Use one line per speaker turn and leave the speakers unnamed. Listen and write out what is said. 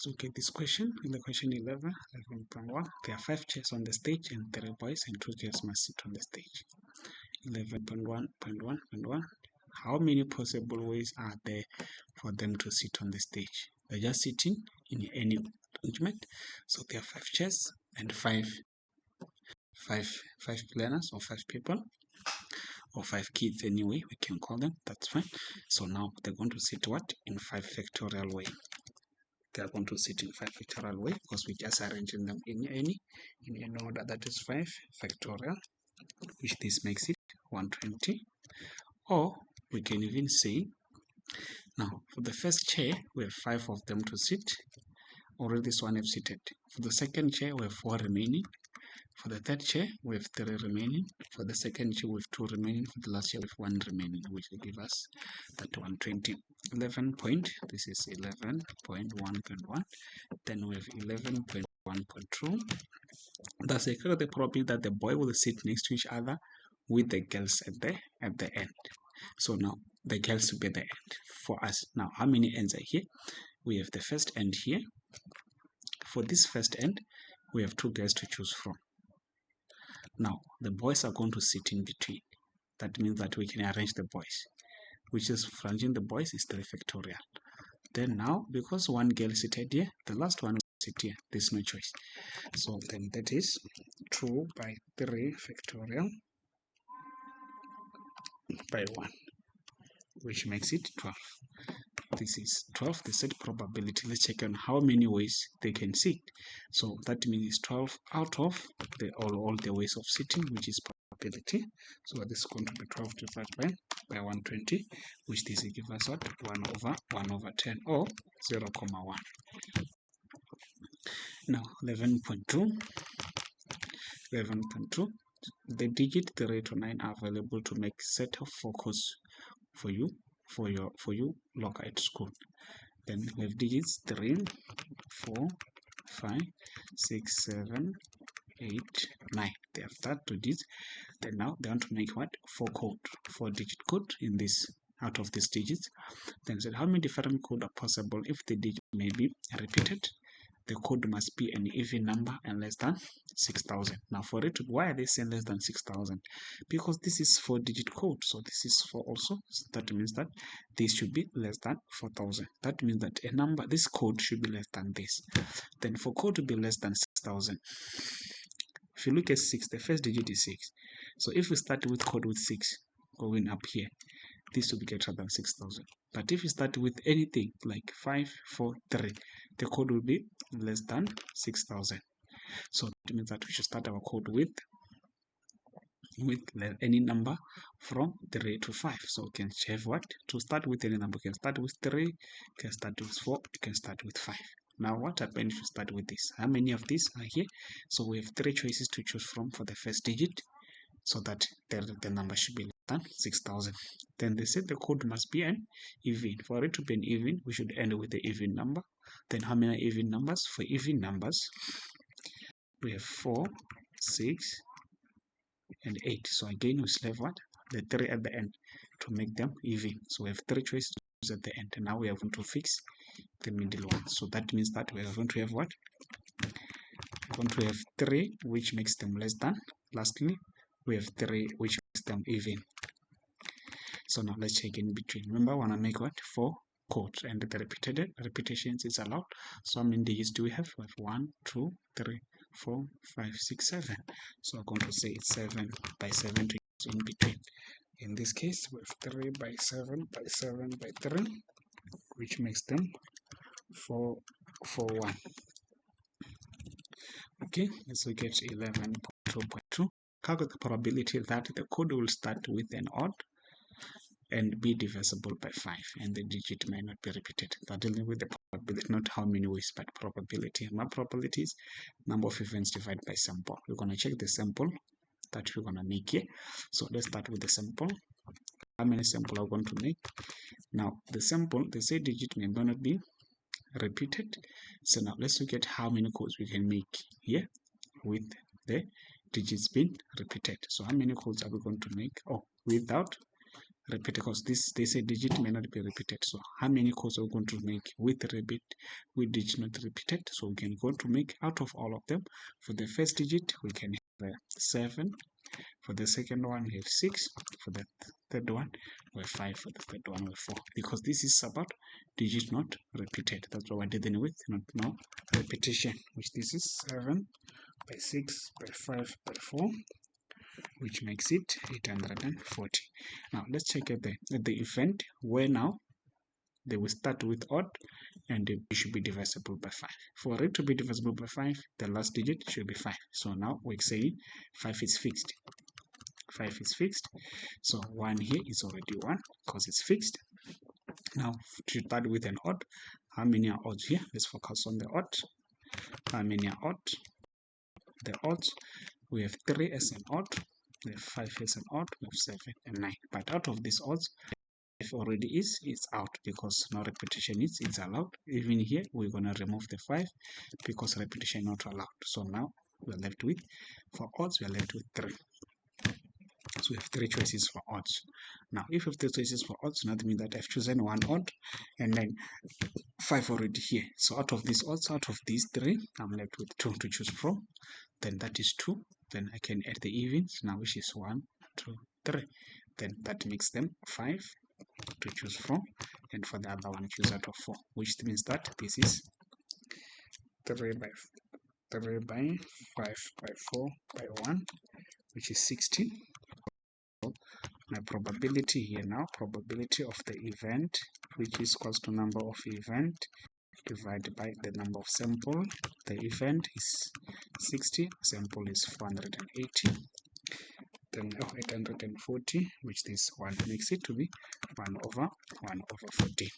Let's look at this question. In the question 11.1, there are 5 chairs on the stage and 3 boys and 2 girls must sit on the stage. 11.1.1.1, how many possible ways are there for them to sit on the stage? They're just sitting in any arrangement. So there are 5 chairs and five learners or 5 people or 5 kids anyway, we can call them, that's fine. So now they're going to sit what? In 5 factorial way. They are going to sit in 5 factorial way because we just arranging them in any order, that is 5 factorial, which this makes it 120. Or we can even say, now for the first chair we have 5 of them to sit. Already this one have seated. For the second chair we have 4 remaining. For the third chair we have 3 remaining. For the second chair we have 2 remaining. For the last chair we have 1 remaining, which will give us that 120. 11 point, this is 11.1.1. Then we have 11.1.2. That's exactly the probability that the boy will sit next to each other with the girls at the end. So now the girls will be at the end for us. Now how many ends are here? We have the first end here. For this first end we have 2 girls to choose from. Now the boys are going to sit in between. That means that we can arrange the boys, which is arranging the boys is 3 factorial. Then now, because 1 girl seated here, the last one will sit here. There's no choice. So then that is 2 by 3 factorial by 1, which makes it 12. This is 12, the set probability. Let's check on how many ways they can sit. So that means 12 out of all the ways of sitting, which is probability. So this is going to be 12 divided by 120, which this will give us what? 1 over 10 or 0.1. Now 11.2, the digit 3 to 9 are available to make set of 4 codes for you local at school. Then we have digits 3, 4, 5, 6, 7, 8, 9. They have that 2 digits. Then now they want to make what? 4 digit code in this, out of these digits. Then said how many different codes are possible if the digit may be repeated? The code must be an even number and less than 6,000. Now for it, why are they saying less than 6,000? Because this is 4 digit code, so this is 4 also. So that means that this should be less than 4,000. That means that a number, this code should be less than this. Then for code to be less than 6,000, if you look at 6, the first digit is 6. So if we start with code with 6 going up here, this will be greater than 6,000. But if you start with anything like 5, 4, 3, the code will be less than 6,000. So that means that we should start our code with any number from 3 to 5. So we can have what? To start with any number. You can start with 3, you can start with 4, you can start with 5. Now what happens if you start with this? How many of these are here? So we have 3 choices to choose from for the first digit, so that the number should be less than 6,000. Then they said the code must be an even. For it to be an even, we should end with the even number. Then how many even numbers? For even numbers, we have 4, 6, and 8. So again, we still have what? The 3 at the end to make them even. So we have 3 choices at the end. And now we are going to fix the middle one. So that means that we are going to have what? We're going to have 3, which makes them less than. Lastly, we have 3, which makes them even. So now let's check in between. Remember, I want to make what? 4 codes, and the repetitions is allowed. So how many digits do we have? We have 1, 2, 3, 4, 5, 6, 7. So I'm going to say it's 7 by 7 to use in between. In this case, we have 3 by 7 by 7 by 3, which makes them 4, 4, 1. Okay, let's look at 11.2.2. Calculate the probability that the code will start with an odd and be divisible by 5, and the digit may not be repeated. They're dealing with the probability, not how many ways, but probability. My probability is number of events divided by sample. We're going to check the sample that we're going to make here. So let's start with the sample. How many samples are we going to make? Now the sample, they say digit may not be repeated. So now let's look at how many codes we can make here with the digits being repeated. So how many codes are we going to make? Oh, without repeat, because this a digit may not be repeated. So how many calls are we going to make with digit not repeated? So we can go to make out of all of them. For the first digit, we can have 7. For the second one, we have 6. For the third one, we have 5. For the third one, we have 4. Because this is about digit not repeated. That's what we're dealing with, not no repetition. Which this is 7 by 6 by 5 by 4, which makes it 840. Now let's check at the event where now they will start with odd and it should be divisible by 5. For it to be divisible by 5, the last digit should be 5. So now we say 5 is fixed. 5 is fixed. So 1 here is already 1 because it's fixed. Now to start with an odd, how many are odds here? Let's focus on the odd. How many are odd? The odds, we have 3 as an odd, we have 5 as an odd, we have 7 and 9. But out of these odds, if already is, it's out because no repetition it's allowed. Even here, we're going to remove the 5 because repetition not allowed. So now we're left with, for odds, we're left with 3. So we have 3 choices for odds. Now, if we have 3 choices for odds, that means that I've chosen 1 odd and then 5 already here. So out of these odds, out of these 3, I'm left with 2 to choose from. Then that is 2. Then I can add the evens now, which is 1, 2, 3. Then that makes them 5 to choose from. And for the other one, choose out of 4, which means that this is 3 by 5 by 4 by 1, which is 16. My probability here now, probability of the event, which is equals to number of event divided by the number of sample. The event is 60, sample is 480, then 840, which this one makes it to be 1 over 14.